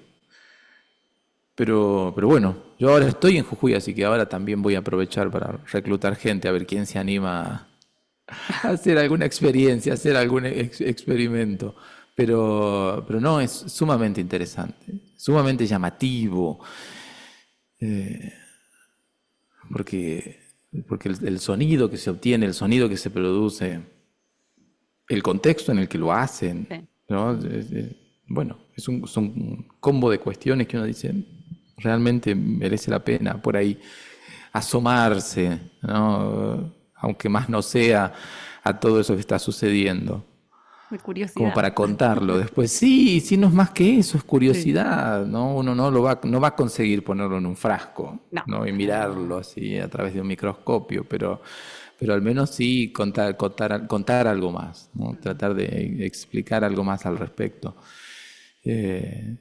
Pero bueno, yo ahora estoy en Jujuy, así que ahora también voy a aprovechar para reclutar gente, a ver quién se anima hacer alguna experiencia, hacer algún experimento. Pero no, es sumamente interesante, sumamente llamativo, porque, porque el sonido que se obtiene, el sonido que se produce, el contexto en el que lo hacen, Sí, ¿no? Bueno, es un combo de cuestiones que uno dice, realmente merece la pena por ahí asomarse, ¿no? Aunque más no sea a todo eso que está sucediendo, de como curiosidad. para contarlo. Después, sí, sí, no es más que eso, es Sí. curiosidad, ¿no? Uno no va a conseguir ponerlo en un frasco, No, ¿no? Y no. mirarlo así a través de un microscopio, pero al menos sí contar algo más, ¿no? Mm. Tratar de explicar algo más al respecto. Eh,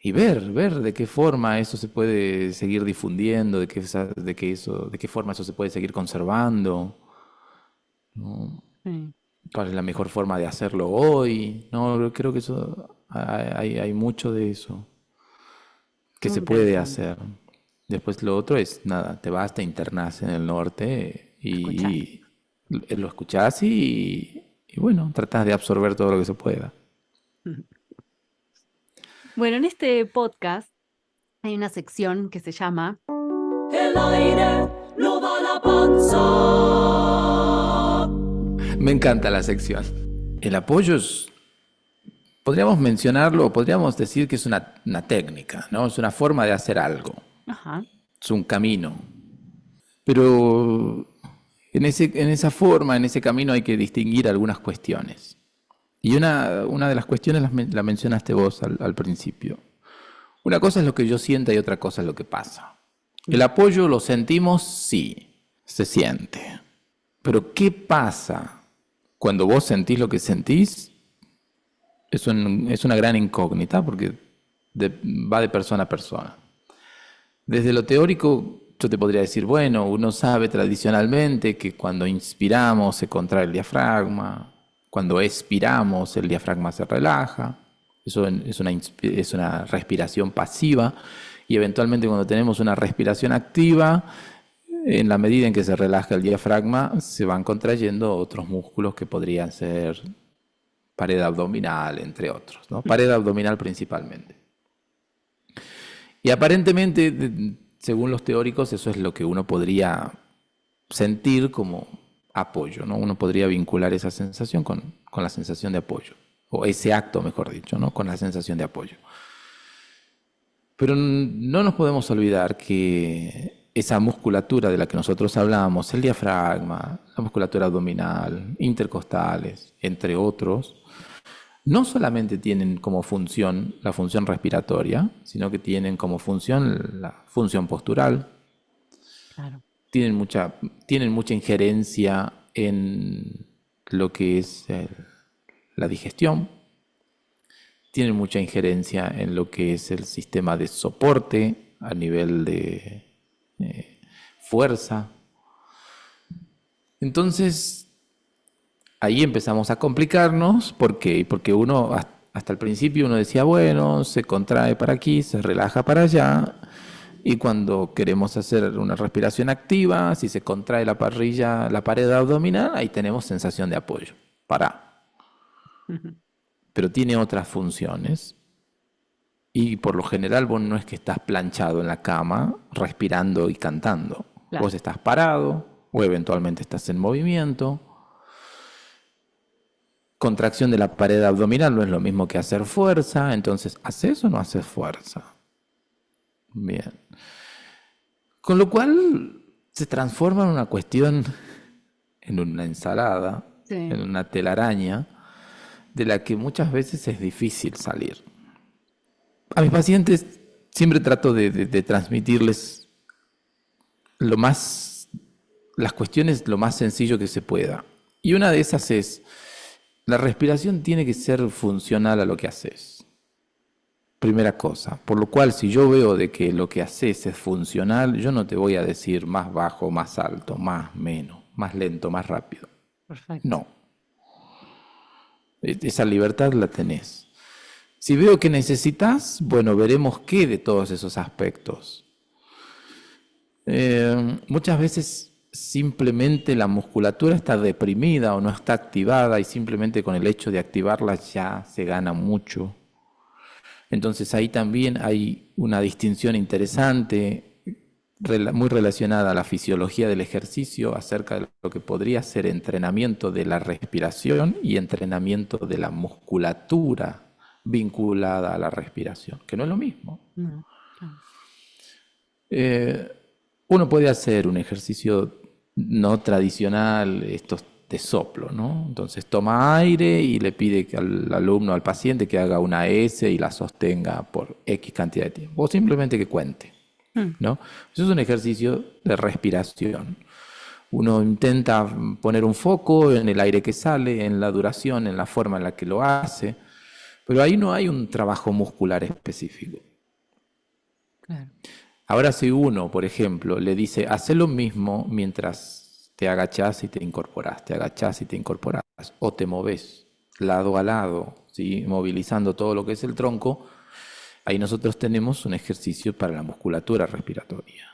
y ver de qué forma eso se puede seguir difundiendo, de qué forma eso se puede seguir conservando, ¿no? Sí, ¿Cuál es la mejor forma de hacerlo hoy? No, creo que eso hay mucho de eso que muy se puede interesante. hacer. Después lo otro es, nada, te vas, te internás en el norte Escuchar. y lo escuchás y bueno, tratás de absorber todo lo que se pueda. Bueno, en este podcast hay una sección que se llama El aire no da la panza. Me encanta la sección. El apoyo podríamos mencionarlo, o podríamos decir que es una técnica, ¿no? Es una forma de hacer algo, Ajá. es un camino. Pero en esa forma, en ese camino hay que distinguir algunas cuestiones. Y una de las cuestiones la mencionaste vos al principio. Una cosa es lo que yo sienta y otra cosa es lo que pasa. El Mm. apoyo lo sentimos, sí, se siente. Pero ¿qué pasa cuando vos sentís lo que sentís? Es una gran incógnita porque va de persona a persona. Desde lo teórico, yo te podría decir, bueno, uno sabe tradicionalmente que cuando inspiramos se contrae el diafragma, cuando expiramos el diafragma se relaja, eso es una respiración pasiva y eventualmente cuando tenemos una respiración activa, en la medida en que se relaja el diafragma, se van contrayendo otros músculos que podrían ser pared abdominal, entre otros, ¿no? Pared abdominal principalmente. Y aparentemente, según los teóricos, eso es lo que uno podría sentir como apoyo, ¿no? Uno podría vincular esa sensación con la sensación de apoyo, o ese acto, mejor dicho, ¿no? Con la sensación de apoyo. Pero no nos podemos olvidar que esa musculatura de la que nosotros hablábamos, el diafragma, la musculatura abdominal, intercostales, entre otros, no solamente tienen como función la función respiratoria, sino que tienen como función la función postural, Claro. tienen mucha injerencia en lo que es la digestión, tienen mucha injerencia en lo que es el sistema de soporte a nivel de fuerza, Entonces, ahí empezamos a complicarnos. ¿Por qué? Porque uno, hasta el principio uno decía, bueno, se contrae para aquí, se relaja para allá. Y cuando queremos hacer una respiración activa, si se contrae la parrilla, la pared abdominal, ahí tenemos sensación de apoyo. Para. Ujú. Pero tiene otras funciones. Y por lo general vos no es que estás planchado en la cama, respirando y cantando. Claro. Vos estás parado o eventualmente estás en movimiento. Contracción de la pared abdominal no es lo mismo que hacer fuerza. Entonces, ¿haces o no haces fuerza? Bien. Con lo cual se transforma en una cuestión, en una ensalada, Sí. en una telaraña, de la que muchas veces es difícil salir. A mis pacientes siempre trato de transmitirles lo más, las cuestiones lo más sencillo que se pueda. Y una de esas es, la respiración tiene que ser funcional a lo que haces. Primera cosa. Por lo cual, si yo veo de que lo que haces es funcional, yo no te voy a decir más bajo, más alto, más, menos, más lento, más rápido. Perfecto. No. Esa libertad la tenés. Si veo que necesitas, bueno, veremos qué de todos esos aspectos. Muchas veces simplemente la musculatura está deprimida o no está activada y simplemente con el hecho de activarla ya se gana mucho. Entonces ahí también hay una distinción interesante, muy relacionada a la fisiología del ejercicio, acerca de lo que podría ser entrenamiento de la respiración y entrenamiento de la musculatura vinculada a la respiración, que no es lo mismo. No, claro. Uno puede hacer un ejercicio no tradicional, estos de soplo, ¿no? Entonces toma aire y le pide al alumno, al paciente, que haga una S y la sostenga por X cantidad de tiempo, o simplemente que cuente, ¿no? Eso es un ejercicio de respiración. Uno intenta poner un foco en el aire que sale, en la duración, en la forma en la que lo hace, pero ahí no hay un trabajo muscular específico. Claro. Ahora si uno, por ejemplo, le dice, haz lo mismo mientras te agachás y te incorporás, te agachás y te incorporás, o te moves lado a lado, ¿sí? Movilizando todo lo que es el tronco, ahí nosotros tenemos un ejercicio para la musculatura respiratoria.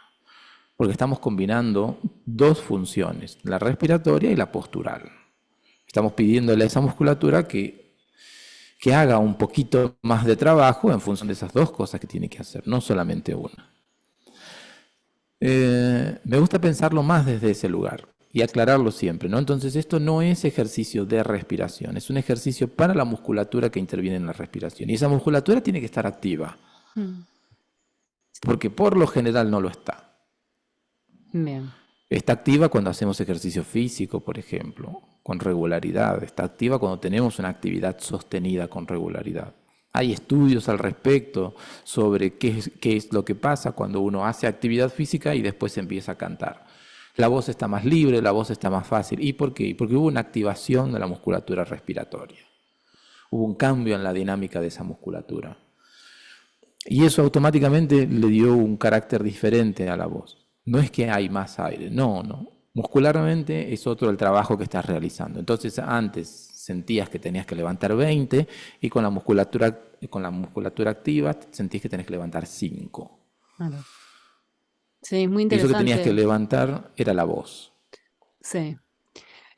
Porque estamos combinando dos funciones, la respiratoria y la postural. Estamos pidiéndole a esa musculatura que haga un poquito más de trabajo en función de esas dos cosas que tiene que hacer, no solamente una. Me gusta pensarlo más desde ese lugar y aclararlo siempre, ¿no? Entonces esto no es ejercicio de respiración, es un ejercicio para la musculatura que interviene en la respiración. Y esa musculatura tiene que estar activa, porque por lo general no lo está. Bien. Está activa cuando hacemos ejercicio físico, por ejemplo, con regularidad. Está activa cuando tenemos una actividad sostenida con regularidad. Hay estudios al respecto sobre qué es lo que pasa cuando uno hace actividad física y después empieza a cantar. La voz está más libre, la voz está más fácil. ¿Y por qué? Porque hubo una activación de la musculatura respiratoria. Hubo un cambio en la dinámica de esa musculatura. Y eso automáticamente le dio un carácter diferente a la voz. No es que hay más aire, no. Muscularmente es otro el trabajo que estás realizando. Entonces antes sentías que tenías que levantar 20 y con la musculatura activa sentías que tenías que levantar 5. Claro. Sí, es muy Y eso que tenías que interesante. levantar era la voz. Sí.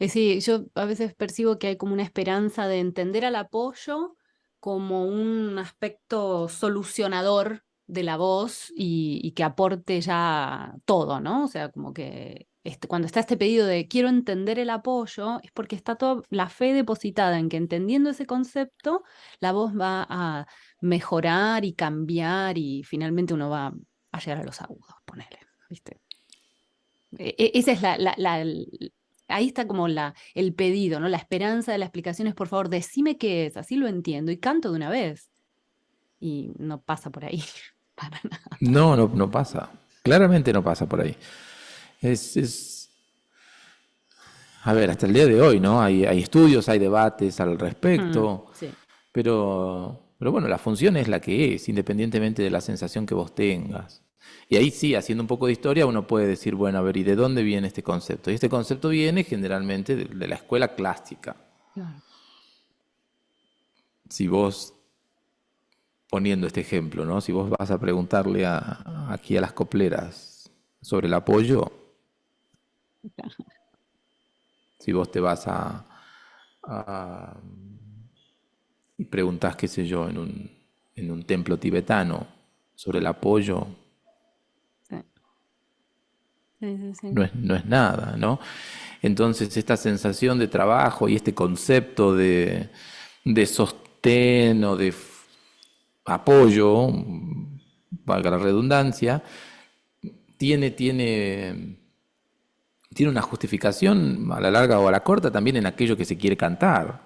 Sí, yo a veces percibo que hay como una esperanza de entender al apoyo como un aspecto solucionador de la voz y que aporte ya todo, ¿no? O sea, como que cuando está este pedido de quiero entender el apoyo, es porque está toda la fe depositada en que entendiendo ese concepto, la voz va a mejorar y cambiar y finalmente uno va a llegar a los agudos, ponele, ¿viste? Esa es ahí está como el pedido, ¿no? La esperanza de la explicación es, por favor, decime qué es, así lo entiendo y canto de una vez. Y no pasa por ahí, para nada. No pasa. Claramente no pasa por ahí. A ver, hasta el día de hoy, ¿no? Hay estudios, hay debates al respecto, Sí, pero bueno, la función es la que es, independientemente de la sensación que vos tengas. Y ahí sí, haciendo un poco de historia, uno puede decir, bueno, a ver, ¿y de dónde viene este concepto? Y este concepto viene generalmente de la escuela clásica. Claro. Si vos, poniendo este ejemplo, ¿no? Si vos vas a preguntarle aquí a las copleras sobre el apoyo, si vos te vas a- y preguntás, qué sé yo, en un templo tibetano sobre el apoyo, Sí, sí, sí, sí. no es nada, ¿no? Entonces, esta sensación de trabajo y este concepto de sostén o de apoyo, valga la redundancia, tiene una justificación a la larga o a la corta también en aquello que se quiere cantar.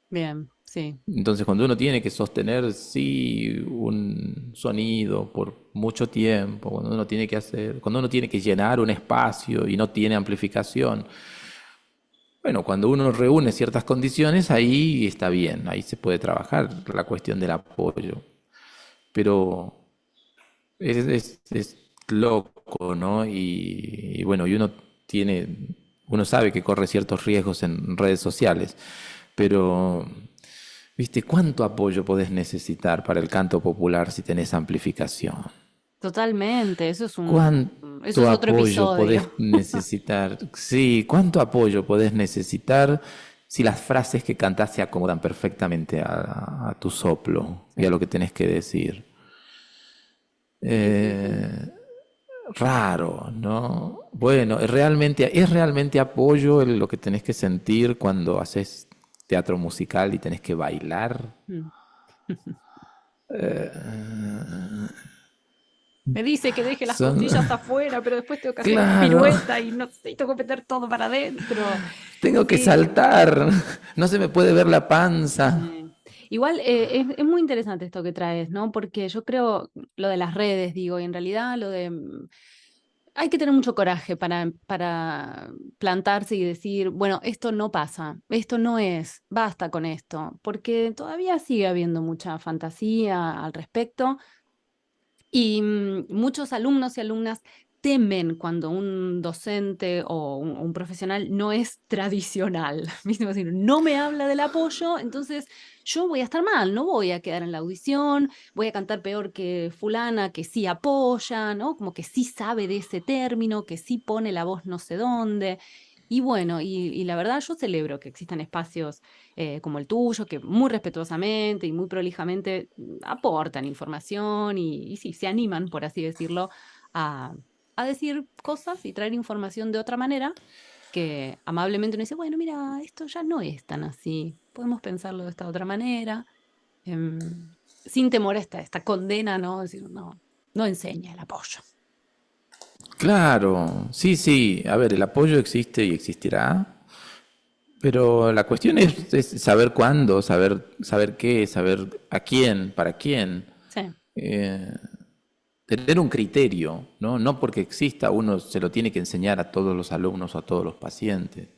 Bien, sí. Entonces, cuando uno tiene que sostener, sí, un sonido por mucho tiempo, cuando uno tiene que llenar un espacio y no tiene amplificación, bueno, cuando uno reúne ciertas condiciones, ahí está bien, ahí se puede trabajar la cuestión del apoyo. Pero es loco, ¿no? Y bueno, uno sabe que corre ciertos riesgos en redes sociales, pero, ¿viste cuánto apoyo podés necesitar para el canto popular si tenés amplificación? Totalmente. Eso ¿Cuánto es otro apoyo podés episodio. necesitar? Sí, ¿cuánto apoyo podés necesitar si las frases que cantás se acomodan perfectamente a tu soplo y a Sí, lo que tenés que decir? sí, sí, sí. Eh, Raro, ¿no? Bueno, es realmente apoyo lo que tenés que sentir cuando haces teatro musical y tenés que bailar. Mm. Me dice que deje las Son, costillas afuera, pero después tengo que hacer una claro, pirueta y no sé, tengo que meter todo para adentro. tengo que Sí. saltar, no se me puede ver la panza. Igual es muy interesante esto que traes, ¿no? Porque yo creo lo de las redes, digo, y en realidad lo de hay que tener mucho coraje para plantarse y decir, bueno, esto no pasa, esto no es, basta con esto, porque todavía sigue habiendo mucha fantasía al respecto y muchos alumnos y alumnas temen cuando un docente o un profesional no es tradicional. ¿Viste? Como decir, no me habla del apoyo, entonces yo voy a estar mal, no voy a quedar en la audición, voy a cantar peor que fulana que sí apoya, ¿no? Como que sí sabe de ese término, que sí pone la voz no sé dónde. Y bueno, y la verdad yo celebro que existan espacios como el tuyo, que muy respetuosamente y muy prolijamente aportan información y sí, se animan, por así decirlo, a, a decir cosas y traer información de otra manera, que amablemente uno dice, bueno, mira, esto ya no es tan así, podemos pensarlo de esta otra manera, sin temor a esta condena, ¿no? Decir, no, no enseña el apoyo. Claro, sí, sí, a ver, el apoyo existe y existirá, pero la cuestión es saber cuándo, saber qué, saber a quién, para quién. Sí, Eh, Tener un criterio, ¿no? No porque exista uno se lo tiene que enseñar a todos los alumnos o a todos los pacientes.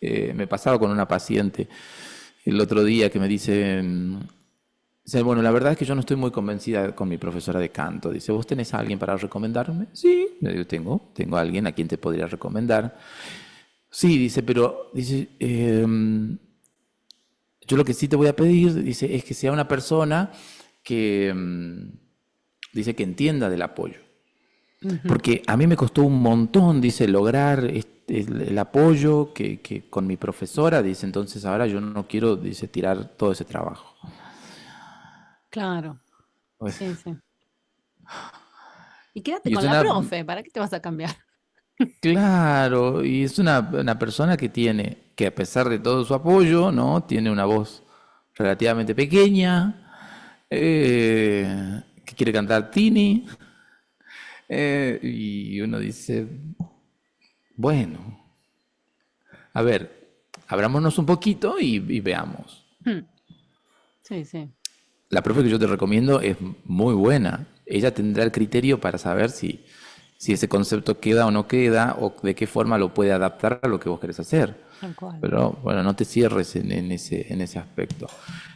Me pasaba con una paciente el otro día que me dice, bueno, la verdad es que yo no estoy muy convencida con mi profesora de canto. Dice, ¿vos tenés a alguien para recomendarme? Sí, le digo, tengo a alguien a quien te podría recomendar. Sí, dice, pero dice, yo lo que sí te voy a pedir, dice, es que sea una persona que dice que entienda del apoyo. ujú, Porque a mí me costó un montón, dice, lograr el apoyo que con mi profesora, dice, entonces ahora yo no quiero, dice, tirar todo ese trabajo. claro, Pues, sí, sí. Y quédate y es con la una, profe, ¿para qué te vas a cambiar? claro, y es una persona que a pesar de todo su apoyo, ¿no? Tiene una voz relativamente pequeña, que quiere cantar Tini, y uno dice, bueno, a ver, abrámonos un poquito y veamos. Hmm, sí, sí. La profe que yo te recomiendo es muy buena. Ella tendrá el criterio para saber si ese concepto queda o no queda, o de qué forma lo puede adaptar a lo que vos querés hacer. Tal cual. Pero bueno, no te cierres en ese aspecto.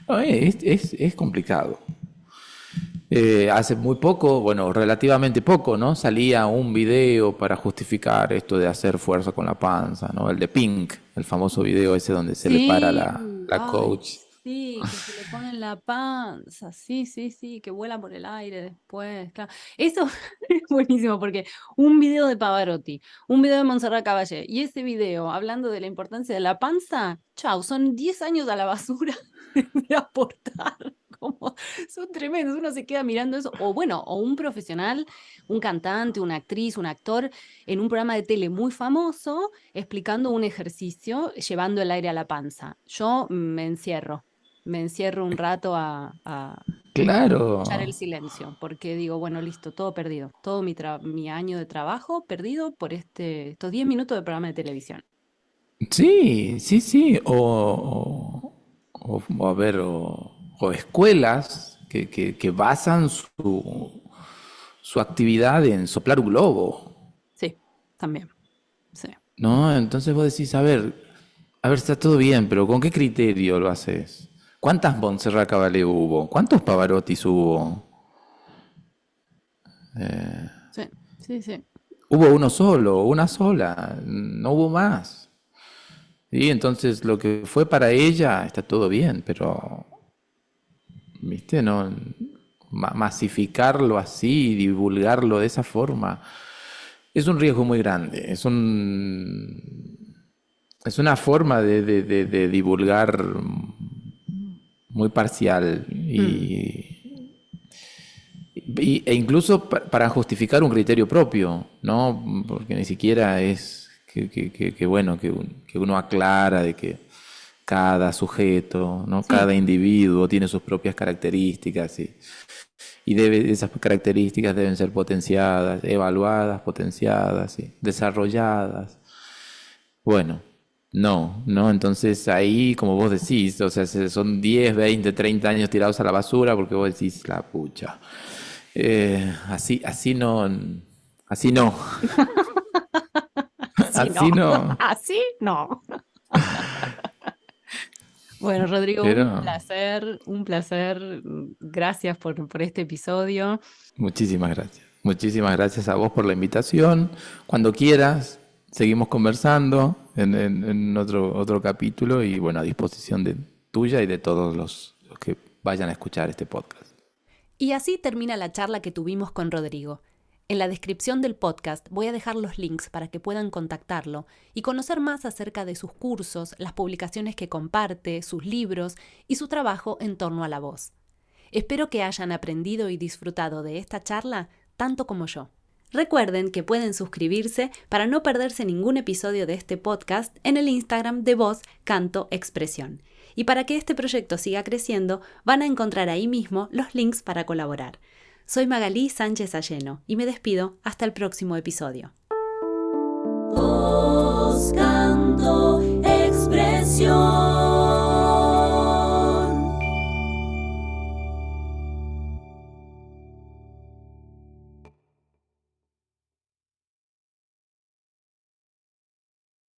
No, es complicado. Hace muy poco, bueno, relativamente poco, ¿no? Salía un video para justificar esto de hacer fuerza con la panza, ¿no? El de Pink, el famoso video ese donde se le para Sí, la ay, coach. sí, que se le pone en la panza, sí, sí, sí, que vuela por el aire después, claro. Eso es buenísimo porque un video de Pavarotti, un video de Montserrat Caballé y ese video hablando de la importancia de la panza, chau, son 10 años a la basura de aportar. Como, son tremendos, uno se queda mirando eso, o bueno, o un profesional, un cantante, una actriz, un actor en un programa de tele muy famoso explicando un ejercicio llevando el aire a la panza. Yo me encierro un rato a escuchar el Claro, silencio, porque digo, bueno, listo, todo perdido, todo mi año de trabajo perdido por estos 10 minutos de programa de televisión. sí, sí, sí, o a ver, o escuelas que basan su actividad en soplar un globo, Sí, también, sí. ¿no? Entonces vos decís, a ver, está todo bien, pero ¿con qué criterio lo haces? ¿Cuántas Montserrat Caballé hubo? ¿Cuántos Pavarottis hubo? Sí, sí, sí. Hubo uno solo, una sola, no hubo más. Y entonces lo que fue para ella está todo bien, pero, ¿viste? No, masificarlo así, divulgarlo de esa forma, es un riesgo muy grande. Es una forma de divulgar muy parcial Mm, e incluso para justificar un criterio propio, ¿no? Porque ni siquiera es que bueno, que uno aclara de que cada sujeto, ¿no? sí, Cada individuo tiene sus propias características y esas características deben ser potenciadas, evaluadas, potenciadas, y desarrolladas. Bueno, no, entonces ahí, como vos decís, o sea, son 10, 20, 30 años tirados a la basura porque vos decís, la pucha. Así no, así no, así no, así no, así no. Bueno, Rodrigo, un pero placer, un placer. Gracias por este episodio. muchísimas gracias. Muchísimas gracias a vos por la invitación. Cuando quieras, seguimos conversando en otro capítulo y bueno, a disposición de tuya y de todos los que vayan a escuchar este podcast. Y así termina la charla que tuvimos con Rodrigo. En la descripción del podcast voy a dejar los links para que puedan contactarlo y conocer más acerca de sus cursos, las publicaciones que comparte, sus libros y su trabajo en torno a la voz. Espero que hayan aprendido y disfrutado de esta charla tanto como yo. Recuerden que pueden suscribirse para no perderse ningún episodio de este podcast en el Instagram de Voz Canto Expresión. Y para que este proyecto siga creciendo, van a encontrar ahí mismo los links para colaborar. Soy Magalí Sánchez Alleno y me despido hasta el próximo episodio.